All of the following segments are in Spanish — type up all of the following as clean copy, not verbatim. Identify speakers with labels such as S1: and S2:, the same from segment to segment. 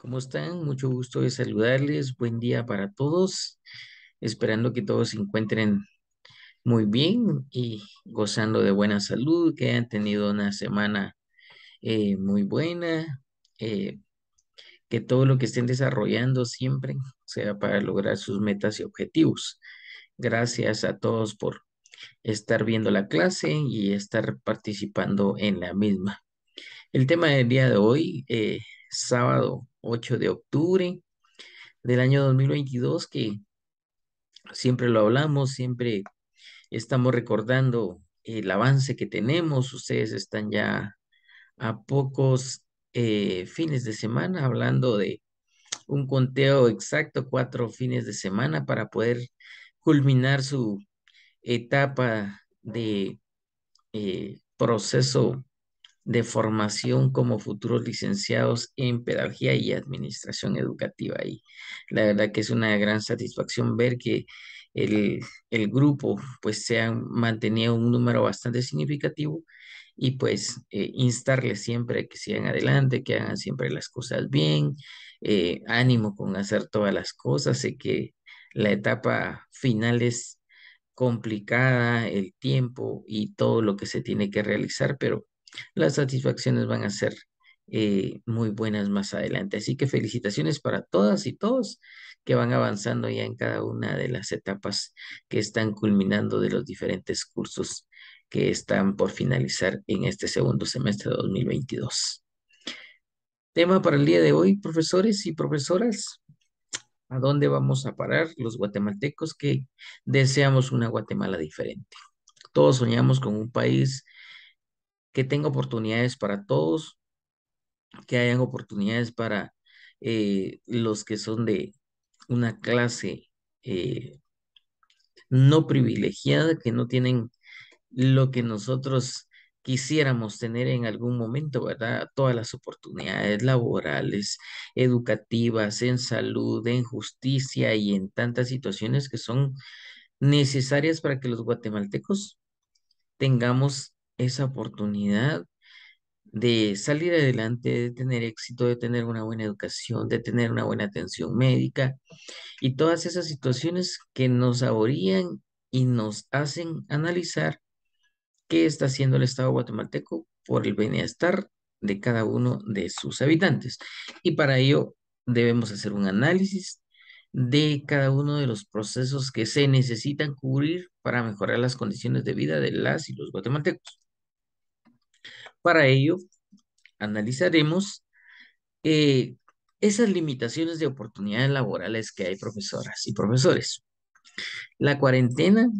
S1: ¿Cómo están? Mucho gusto de saludarles. Buen día para todos. Esperando que todos se encuentren muy bien y gozando de buena salud, que hayan tenido una semana muy buena, eh, que todo lo que estén desarrollando siempre sea para lograr sus metas y objetivos. Gracias a todos por estar viendo la clase y estar participando en la misma. El tema del día de hoy, sábado 8 de octubre del año 2022, que siempre lo hablamos, siempre estamos recordando el avance que tenemos. Ustedes están ya a pocos fines de semana, hablando de un conteo exacto, 4 fines de semana para poder culminar su etapa de proceso de formación como futuros licenciados en pedagogía y administración educativa. Y la verdad que es una gran satisfacción ver que el, el grupo pues se ha mantenido un número bastante significativo y pues instarles siempre que sigan adelante, que hagan siempre las cosas bien, ánimo con hacer todas las cosas. Sé que la etapa final es complicada, el tiempo y todo lo que se tiene que realizar, pero las satisfacciones van a ser muy buenas más adelante. Así que felicitaciones para todas y todos que van avanzando ya en cada una de las etapas que están culminando de los diferentes cursos que están por finalizar en este segundo semestre de 2022. Tema para el día de hoy, profesores y profesoras: ¿a dónde vamos a parar los guatemaltecos que deseamos una Guatemala diferente? Todos soñamos con un país que tenga oportunidades para todos, que hayan oportunidades para los que son de una clase eh, no privilegiada, que no tienen lo que nosotros quisiéramos tener en algún momento, ¿verdad? Todas las oportunidades laborales, educativas, en salud, en justicia y en tantas situaciones que son necesarias para que los guatemaltecos tengamos esa oportunidad de salir adelante, de tener éxito, de tener una buena educación, de tener una buena atención médica y todas esas situaciones que nos aborían y nos hacen analizar qué está haciendo el Estado guatemalteco por el bienestar de cada uno de sus habitantes. Y para ello debemos hacer un análisis de cada uno de los procesos que se necesitan cubrir para mejorar las condiciones de vida de las y los guatemaltecos. Para ello, analizaremos eh, esas limitaciones de oportunidades laborales que hay, profesoras y profesores. La cuarentena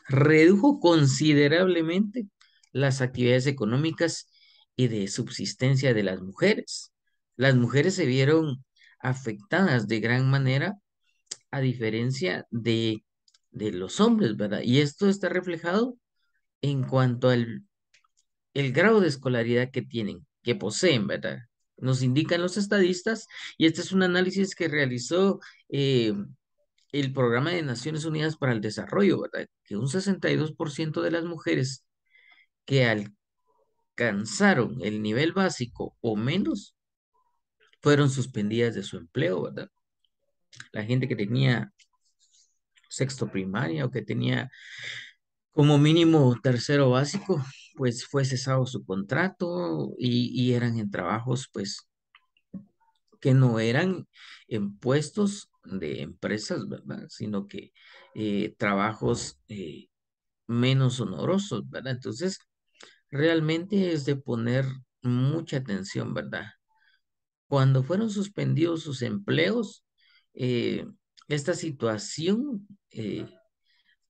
S1: redujo considerablemente las actividades económicas y de subsistencia de las mujeres. Las mujeres se vieron afectadas de gran manera a diferencia de los hombres, ¿verdad? Y esto está reflejado en cuanto al el grado de escolaridad que tienen, que poseen, ¿verdad? Nos indican los estadistas, y este es un análisis que realizó el Programa de Naciones Unidas para el Desarrollo, ¿verdad? Que un 62% de las mujeres que alcanzaron el nivel básico o menos fueron suspendidas de su empleo, ¿verdad? La gente que tenía sexto primaria o que tenía como mínimo tercero básico, pues fue cesado su contrato y eran en trabajos, pues que no eran en puestos de empresas, ¿verdad? Sino que trabajos menos honorosos, ¿verdad? Entonces, realmente es de poner mucha atención, ¿verdad? Cuando fueron suspendidos sus empleos, eh, esta situación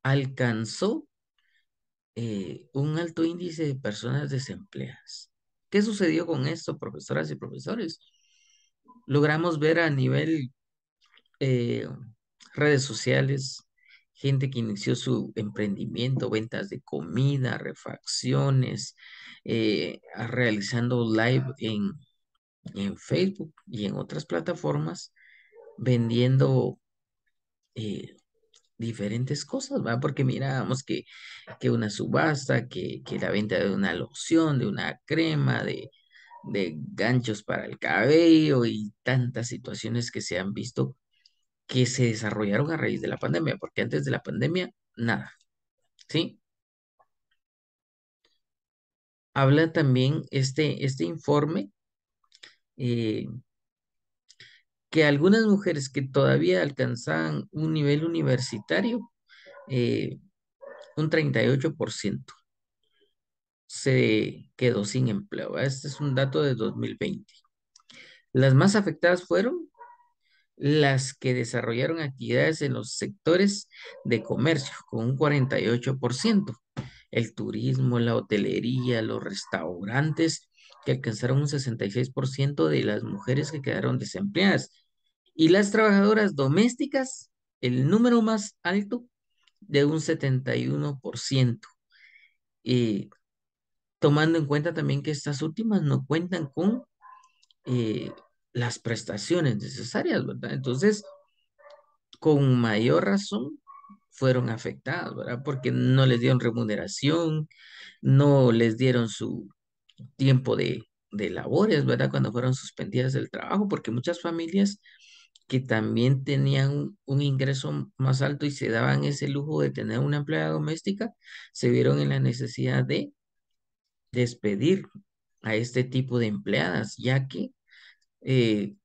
S1: alcanzó un alto índice de personas desempleadas. ¿Qué sucedió con esto, profesoras y profesores? Logramos ver a nivel eh, redes sociales, gente que inició su emprendimiento, ventas de comida, refacciones, realizando live en Facebook y en otras plataformas, vendiendo eh, diferentes cosas, ¿va? Porque mirábamos que una subasta, que la venta de una loción, de una crema, de ganchos para el cabello y tantas situaciones que se han visto que se desarrollaron a raíz de la pandemia, porque antes de la pandemia, nada, ¿sí? Habla también este informe eh, que algunas mujeres que todavía alcanzaban un nivel universitario, eh, un 38% se quedó sin empleo. Este es un dato de 2020. Las más afectadas fueron las que desarrollaron actividades en los sectores de comercio, con un 48%. El turismo, la hotelería, los restaurantes, que alcanzaron un 66% de las mujeres que quedaron desempleadas. Y las trabajadoras domésticas, el número más alto de un 71%. Y tomando en cuenta también que estas últimas no cuentan con eh, las prestaciones necesarias, ¿verdad? Entonces, con mayor razón fueron afectadas, ¿verdad? Porque no les dieron remuneración, no les dieron su tiempo de labores, ¿verdad? Cuando fueron suspendidas del trabajo, porque muchas familias que también tenían un ingreso más alto y se daban ese lujo de tener una empleada doméstica, se vieron en la necesidad de despedir a este tipo de empleadas, ya que eh,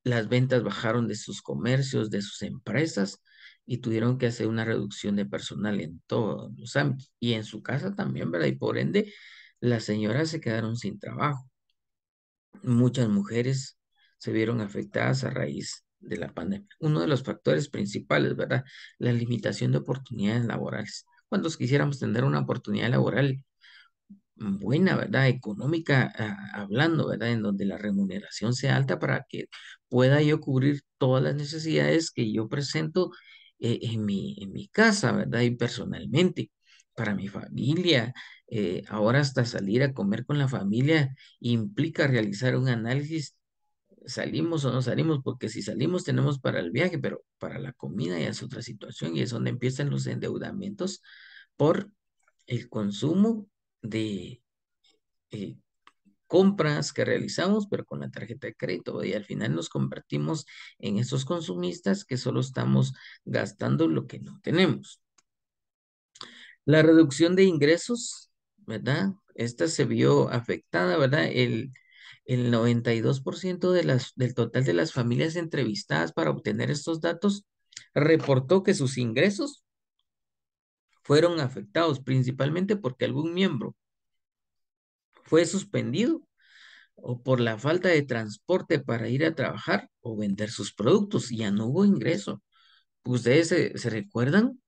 S1: las ventas bajaron de sus comercios, de sus empresas y tuvieron que hacer una reducción de personal en todos los ámbitos y en su casa también, ¿verdad? Y por ende, las señoras se quedaron sin trabajo. Muchas mujeres se vieron afectadas a raíz de la pandemia. Uno de los factores principales, ¿verdad? La limitación de oportunidades laborales. ¿Cuántos quisiéramos tener una oportunidad laboral buena, ¿verdad? Económica, hablando, ¿verdad? En donde la remuneración sea alta para que pueda yo cubrir todas las necesidades que yo presento en mi casa, ¿verdad? Y personalmente, para mi familia. Ahora hasta salir a comer con la familia implica realizar un análisis. ¿Salimos o no salimos? Porque si salimos tenemos para el viaje, pero para la comida ya es otra situación y es donde empiezan los endeudamientos por el consumo de eh, compras que realizamos, pero con la tarjeta de crédito. Y al final nos convertimos en esos consumistas que solo estamos gastando lo que no tenemos. La reducción de ingresos, ¿verdad? Esta se vio afectada, ¿verdad? El 92% del total de las familias entrevistadas para obtener estos datos reportó que sus ingresos fueron afectados principalmente porque algún miembro fue suspendido o por la falta de transporte para ir a trabajar o vender sus productos. Ya no hubo ingreso. ¿Ustedes se recuerdan?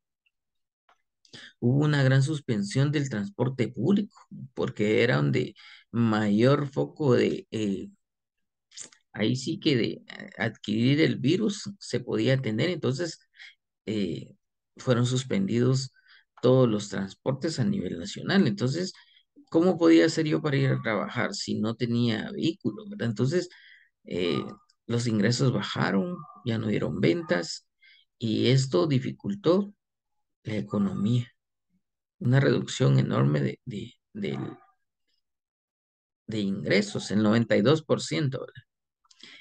S1: Hubo una gran suspensión del transporte público porque era donde mayor foco de, ahí sí que de adquirir el virus se podía tener. Entonces, eh, fueron suspendidos todos los transportes a nivel nacional. Entonces, ¿cómo podía hacer yo para ir a trabajar si no tenía vehículo, verdad? Entonces, eh, los ingresos bajaron, ya no dieron ventas y esto dificultó la economía. Una reducción enorme de ingresos, el 92%, ¿verdad?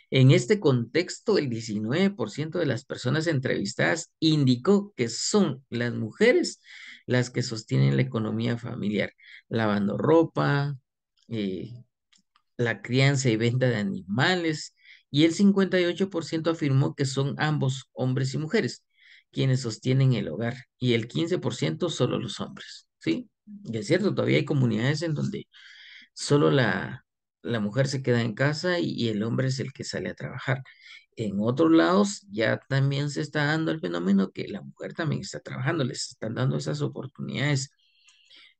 S1: En este contexto, el 19% de las personas entrevistadas indicó que son las mujeres las que sostienen la economía familiar, lavando ropa, eh, la crianza y venta de animales, y el 58% afirmó que son ambos hombres y mujeres quienes sostienen el hogar, y el 15% solo los hombres, ¿sí? Y es cierto, todavía hay comunidades en donde solo la mujer se queda en casa y el hombre es el que sale a trabajar. En otros lados ya también se está dando el fenómeno que la mujer también está trabajando, les están dando esas oportunidades.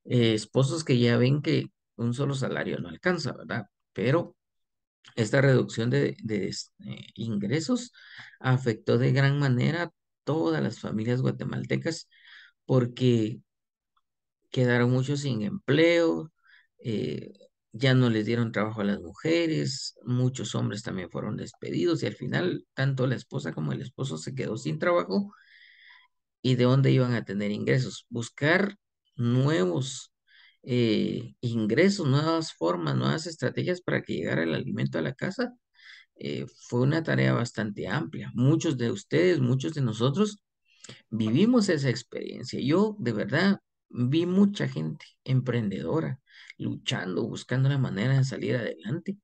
S1: Esposos que ya ven que un solo salario no alcanza, ¿verdad? Pero esta reducción de ingresos afectó de gran manera a todas las familias guatemaltecas porque quedaron muchos sin empleo, eh, ya no les dieron trabajo a las mujeres, muchos hombres también fueron despedidos y al final tanto la esposa como el esposo se quedó sin trabajo y de dónde iban a tener ingresos. Buscar nuevos ingresos, nuevas formas, nuevas estrategias para que llegara el alimento a la casa, fue una tarea bastante amplia. Muchos de ustedes, muchos de nosotros vivimos esa experiencia. Yo de verdad vi mucha gente emprendedora luchando, buscando la manera de salir adelante,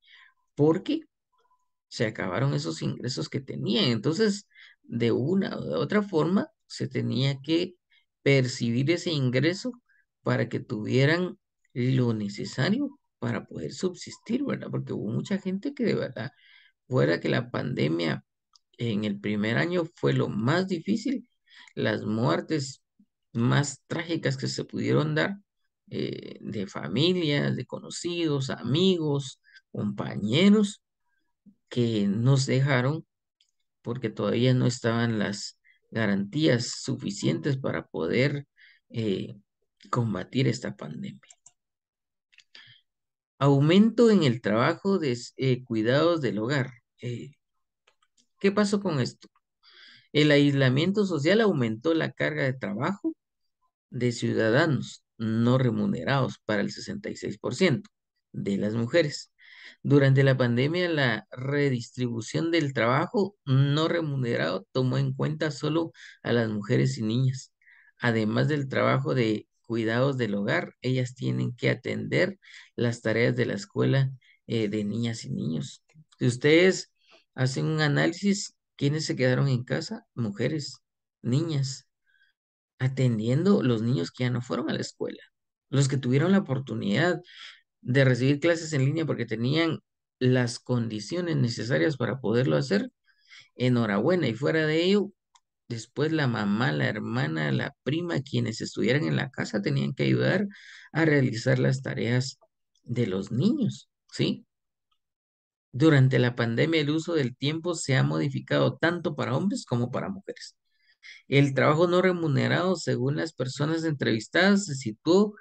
S1: porque se acabaron esos ingresos que tenían. Entonces, de una o de otra forma, se tenía que percibir ese ingreso para que tuvieran lo necesario para poder subsistir, ¿verdad? Porque hubo mucha gente que de verdad, fuera que la pandemia en el primer año fue lo más difícil, las muertes más trágicas que se pudieron dar, de familias, de conocidos, amigos, compañeros que nos dejaron porque todavía no estaban las garantías suficientes para poder eh, combatir esta pandemia. Aumento en el trabajo de cuidados del hogar. ¿Qué pasó con esto? El aislamiento social aumentó la carga de trabajo de ciudadanos no remunerados para el 66% de las mujeres. Durante la pandemia, la redistribución del trabajo no remunerado tomó en cuenta solo a las mujeres y niñas. Además del trabajo de cuidados del hogar, ellas tienen que atender las tareas de la escuela, de niñas y niños. Si ustedes hacen un análisis, ¿quiénes se quedaron en casa? Mujeres, niñas atendiendo los niños que ya no fueron a la escuela, los que tuvieron la oportunidad de recibir clases en línea porque tenían las condiciones necesarias para poderlo hacer, enhorabuena. Y fuera de ello, después la mamá, la hermana, la prima, quienes estuvieran en la casa, tenían que ayudar a realizar las tareas de los niños, ¿sí? Durante la pandemia, el uso del tiempo se ha modificado tanto para hombres como para mujeres. El trabajo no remunerado, según las personas entrevistadas, se situó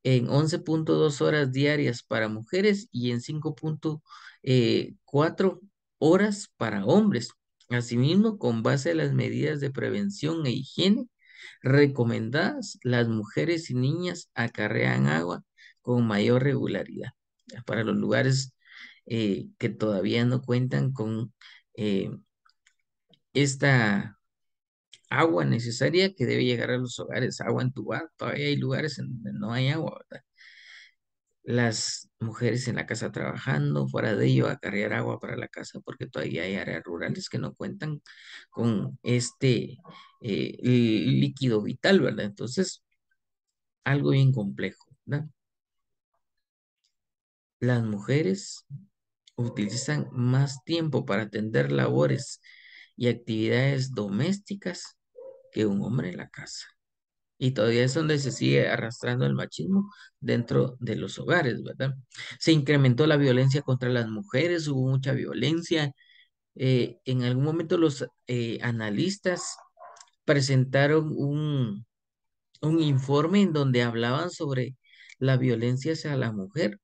S1: en 11,2 horas diarias para mujeres y en 5,4 horas para hombres. Asimismo, con base a las medidas de prevención e higiene recomendadas, las mujeres y niñas acarrean agua con mayor regularidad. Para los lugares que todavía no cuentan con eh, esta agua necesaria que debe llegar a los hogares, agua entubada. Todavía hay lugares en donde no hay agua, ¿verdad? Las mujeres en la casa trabajando, fuera de ello, acarrear agua para la casa, porque todavía hay áreas rurales que no cuentan con este líquido vital, ¿verdad? Entonces, algo bien complejo, ¿verdad? Las mujeres utilizan más tiempo para atender labores y actividades domésticas que un hombre en la casa. Y todavía es donde se sigue arrastrando el machismo dentro de los hogares, ¿verdad? Se incrementó la violencia contra las mujeres, hubo mucha violencia. En algún momento los analistas presentaron un informe en donde hablaban sobre la violencia hacia la mujer,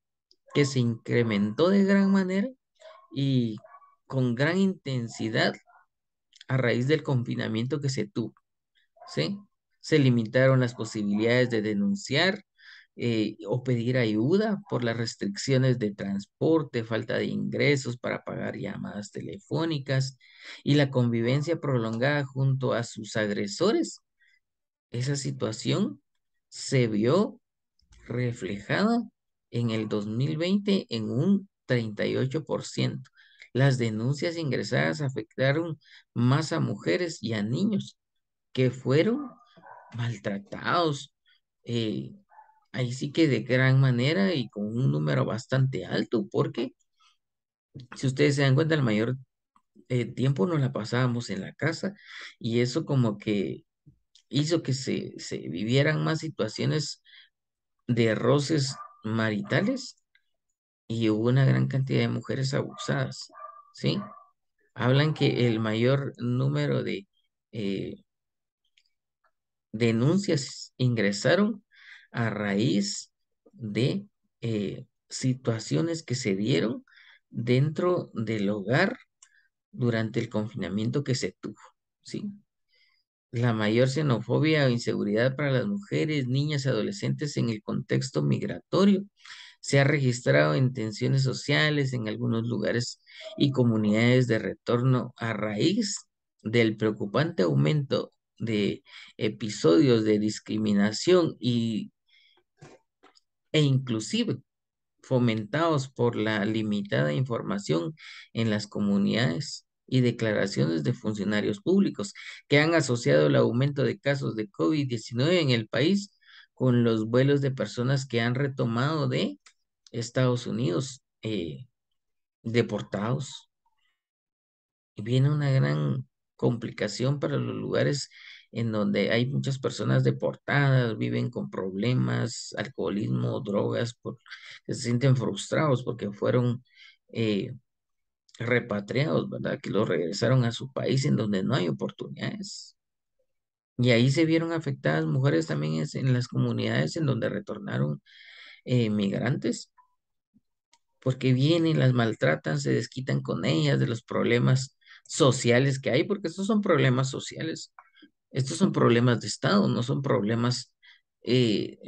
S1: que se incrementó de gran manera y con gran intensidad a raíz del confinamiento que se tuvo. ¿Sí? Se limitaron las posibilidades de denunciar o pedir ayuda por las restricciones de transporte, falta de ingresos para pagar llamadas telefónicas y la convivencia prolongada junto a sus agresores. Esa situación se vio reflejada en el 2020 en un 38%. Las denuncias ingresadas afectaron más a mujeres y a niños que fueron maltratados. eh, Ahí sí que de gran manera y con un número bastante alto, porque si ustedes se dan cuenta, el mayor tiempo nos la pasábamos en la casa y eso como que hizo que se vivieran más situaciones de roces maritales y hubo una gran cantidad de mujeres abusadas, ¿sí? Hablan que el mayor número de eh, denuncias ingresaron a raíz de situaciones que se dieron dentro del hogar durante el confinamiento que se tuvo, ¿sí? la mayor xenofobia o inseguridad para las mujeres, niñas y adolescentes en el contexto migratorio. Se ha registrado en tensiones sociales en algunos lugares y comunidades de retorno a raíz del preocupante aumento de episodios de discriminación e inclusive fomentados por la limitada información en las comunidades y declaraciones de funcionarios públicos que han asociado el aumento de casos de COVID-19 en el país con los vuelos de personas que han retomado de Estados Unidos deportados. Y viene una gran complicación para los lugares en donde hay muchas personas deportadas, viven con problemas, alcoholismo, drogas, que se sienten frustrados porque fueron eh, repatriados, ¿verdad? Que los regresaron a su país en donde no hay oportunidades. Y ahí se vieron afectadas mujeres también en las comunidades en donde retornaron migrantes, porque vienen, las maltratan, se desquitan con ellas de los problemas sociales que hay, porque estos son problemas sociales, estos son problemas de Estado, no son problemas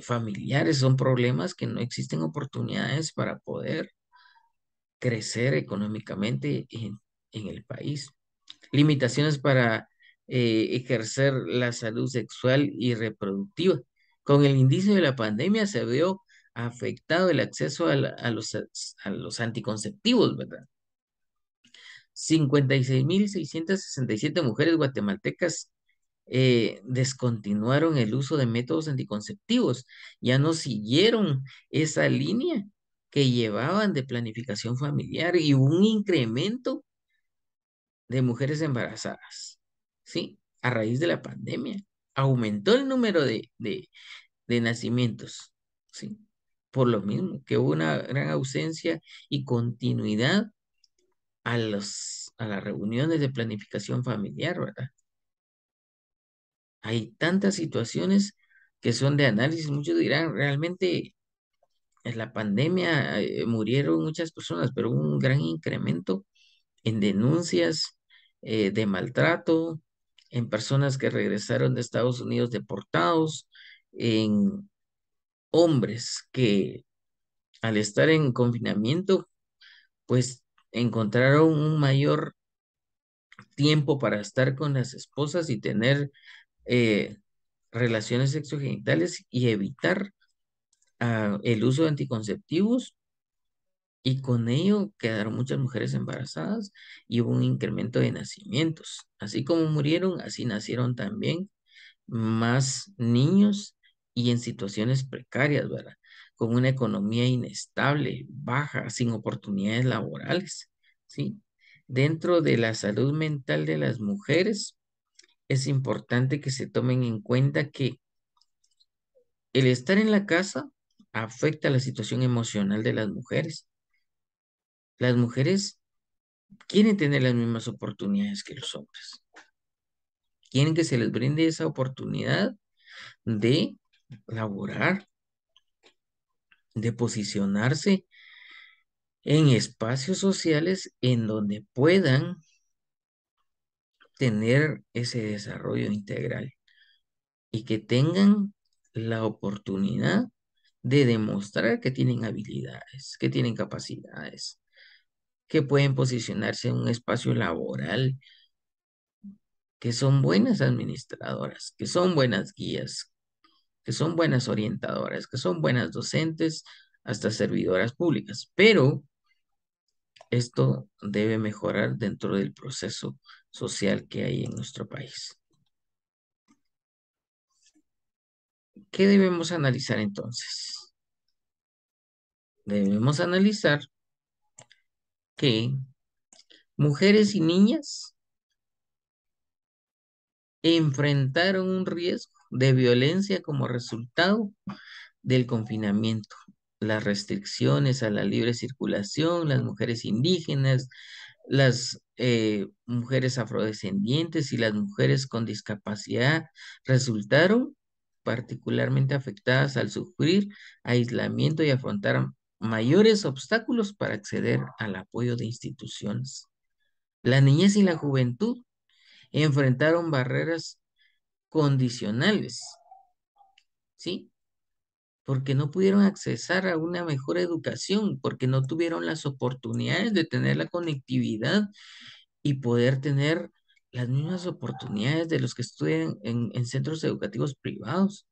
S1: familiares, son problemas que no existen oportunidades para poder crecer económicamente en el país. Limitaciones para ejercer la salud sexual y reproductiva. Con el inicio de la pandemia se vio afectado el acceso a los anticonceptivos, ¿verdad? 56.667 mujeres guatemaltecas descontinuaron el uso de métodos anticonceptivos, ya no siguieron esa línea que llevaban de planificación familiar y hubo un incremento de mujeres embarazadas, ¿sí? A raíz de la pandemia. Aumentó el número de nacimientos, ¿sí? Por lo mismo, que hubo una gran ausencia y continuidad a las reuniones de planificación familiar, ¿verdad? Hay tantas situaciones que son de análisis. Muchos dirán, realmente en la pandemia murieron muchas personas, pero hubo un gran incremento en denuncias de maltrato, en personas que regresaron de Estados Unidos deportados, en hombres que al estar en confinamiento, pues encontraron un mayor tiempo para estar con las esposas y tener eh, relaciones sexogenitales y evitar el uso de anticonceptivos y con ello quedaron muchas mujeres embarazadas y hubo un incremento de nacimientos. Así como murieron, así nacieron también más niños y en situaciones precarias, ¿verdad? Con una economía inestable, baja, sin oportunidades laborales, ¿sí? Dentro de la salud mental de las mujeres, es importante que se tomen en cuenta que el estar en la casa afecta la situación emocional de las mujeres. Las mujeres quieren tener las mismas oportunidades que los hombres. Quieren que se les brinde esa oportunidad de laborar, de posicionarse en espacios sociales en donde puedan tener ese desarrollo integral y que tengan la oportunidad de demostrar que tienen habilidades, que tienen capacidades, que pueden posicionarse en un espacio laboral, que son buenas administradoras, que son buenas guías, que son buenas orientadoras, que son buenas docentes, hasta servidoras públicas. Pero esto debe mejorar dentro del proceso social que hay en nuestro país. ¿Qué debemos analizar entonces? Debemos analizar que mujeres y niñas enfrentaron un riesgo de violencia como resultado del confinamiento, las restricciones a la libre circulación, las mujeres indígenas, las mujeres afrodescendientes y las mujeres con discapacidad resultaron particularmente afectadas al sufrir aislamiento y afrontar mayores obstáculos para acceder al apoyo de instituciones. La niñez y la juventud enfrentaron barreras condicionales, ¿sí? Porque no pudieron accesar a una mejor educación, porque no tuvieron las oportunidades de tener la conectividad y poder tener las mismas oportunidades de los que estudian en centros educativos privados.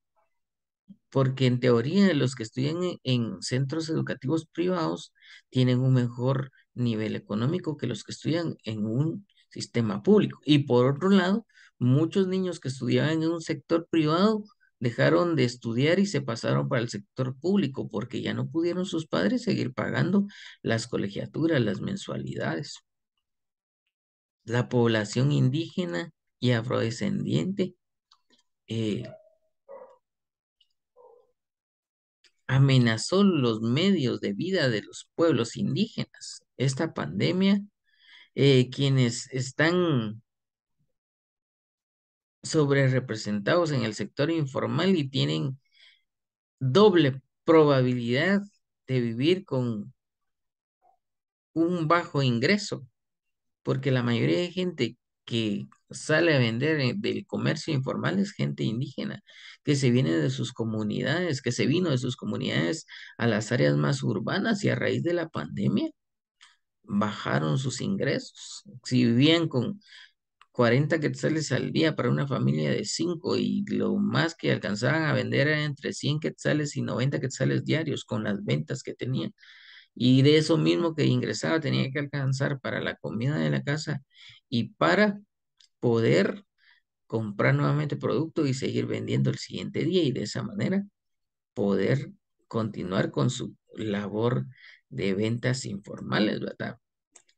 S1: Porque en teoría los que estudian en centros educativos privados tienen un mejor nivel económico que los que estudian en un sistema público. Y por otro lado, muchos niños que estudiaban en un sector privado dejaron de estudiar y se pasaron para el sector público porque ya no pudieron sus padres seguir pagando las colegiaturas, las mensualidades. La población indígena y afrodescendiente eh, amenazó los medios de vida de los pueblos indígenas. Esta pandemia, quienes están sobre representados en el sector informal y tienen doble probabilidad de vivir con un bajo ingreso, porque la mayoría de gente que sale a vender del comercio informal es gente indígena, que se viene de sus comunidades, que se vino de sus comunidades a las áreas más urbanas y a raíz de la pandemia bajaron sus ingresos. Si vivían con 40 quetzales al día para una familia de 5 y lo más que alcanzaban a vender era entre 100 quetzales y 90 quetzales diarios con las ventas que tenían. Y de eso mismo que ingresaba tenía que alcanzar para la comida de la casa y para poder comprar nuevamente producto y seguir vendiendo el siguiente día y de esa manera poder continuar con su labor de ventas informales, ¿verdad?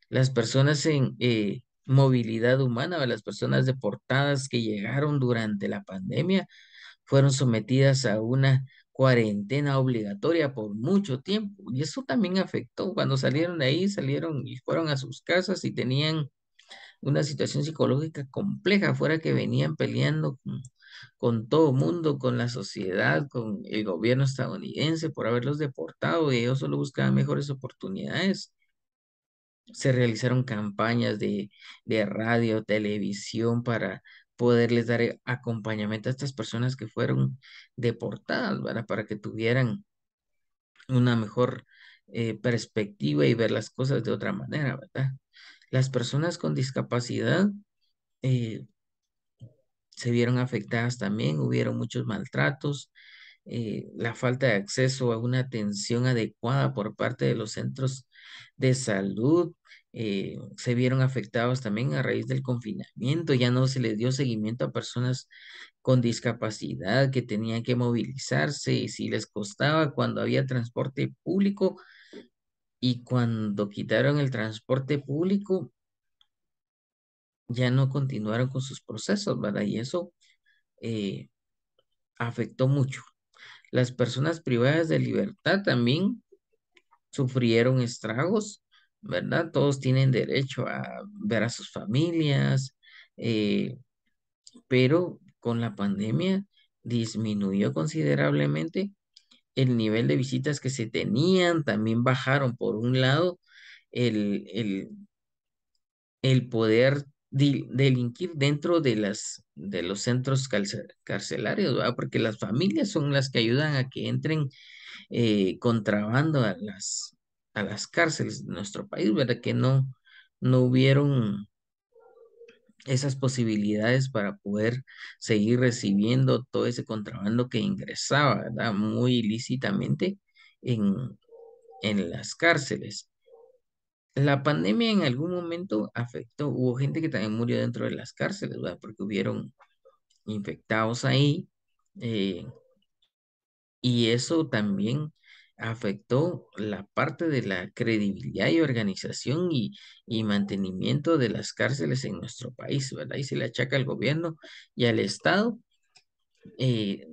S1: Las personas en movilidad humana o las personas deportadas que llegaron durante la pandemia fueron sometidas a una cuarentena obligatoria por mucho tiempo. Y eso también afectó. Cuando salieron de ahí, salieron y fueron a sus casas y tenían una situación psicológica compleja, fuera que venían peleando con todo mundo, con la sociedad, con el gobierno estadounidense por haberlos deportado y ellos solo buscaban mejores oportunidades. Se realizaron campañas de radio, televisión para poderles dar acompañamiento a estas personas que fueron deportadas, ¿verdad? Para que tuvieran una mejor perspectiva y ver las cosas de otra manera, ¿verdad? Las personas con discapacidad eh, se vieron afectadas también, hubieron muchos maltratos, la falta de acceso a una atención adecuada por parte de los centros de salud, se vieron afectados también a raíz del confinamiento, ya no se les dio seguimiento a personas con discapacidad que tenían que movilizarse y si les costaba cuando había transporte público y cuando quitaron el transporte público, ya no continuaron con sus procesos, ¿verdad? Y eso eh, afectó mucho. Las personas privadas de libertad también sufrieron estragos, ¿verdad? Todos tienen derecho a ver a sus familias, eh, pero con la pandemia disminuyó considerablemente el nivel de visitas que se tenían, también bajaron por un lado el, el poder delinquir dentro de de los centros carcelarios, ¿verdad? Porque las familias son las que ayudan a que entren contrabando a a las cárceles de nuestro país, ¿verdad? Que no hubieron esas posibilidades para poder seguir recibiendo todo ese contrabando que ingresaba, ¿verdad? Muy ilícitamente en, en las cárceles. La pandemia en algún momento afectó, hubo gente que también murió dentro de las cárceles, ¿verdad? Porque hubieron infectados ahí. eh, Y eso también afectó la parte de la credibilidad y organización y mantenimiento de las cárceles en nuestro país, ¿verdad? Y se le achaca al gobierno y al Estado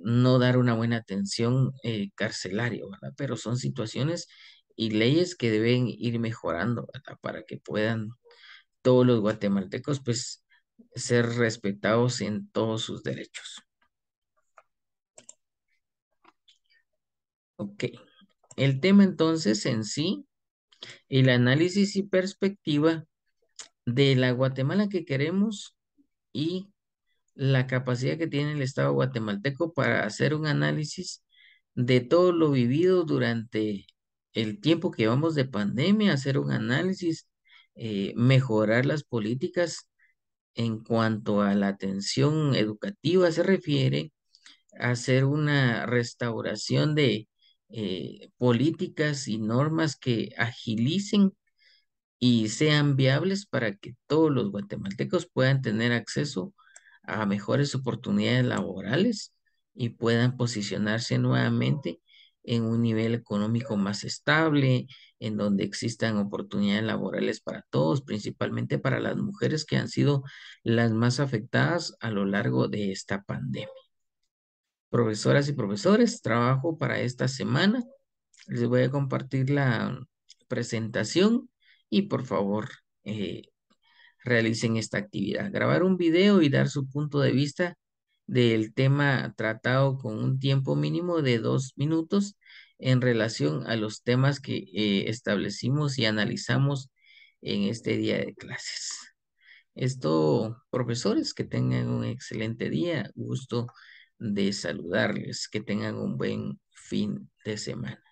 S1: no dar una buena atención carcelaria, ¿verdad? Pero son situaciones y leyes que deben ir mejorando, ¿verdad? Para que puedan todos los guatemaltecos, pues, ser respetados en todos sus derechos. Ok. El tema entonces en sí. El análisis y perspectiva de la Guatemala que queremos y la capacidad que tiene el Estado guatemalteco para hacer un análisis de todo lo vivido durante el tiempo que llevamos de pandemia, hacer un análisis, mejorar las políticas en cuanto a la atención educativa se refiere, hacer una restauración de políticas y normas que agilicen y sean viables para que todos los guatemaltecos puedan tener acceso a mejores oportunidades laborales y puedan posicionarse nuevamente en un nivel económico más estable, en donde existan oportunidades laborales para todos, principalmente para las mujeres que han sido las más afectadas a lo largo de esta pandemia. Profesoras y profesores, trabajo para esta semana. Les voy a compartir la presentación y por favor, eh, realicen esta actividad. Grabar un video y dar su punto de vista del tema tratado con un tiempo mínimo de 2 minutos en relación a los temas que establecimos y analizamos en este día de clases. Esto, profesores, que tengan un excelente día. Gusto de saludarles. Que tengan un buen fin de semana.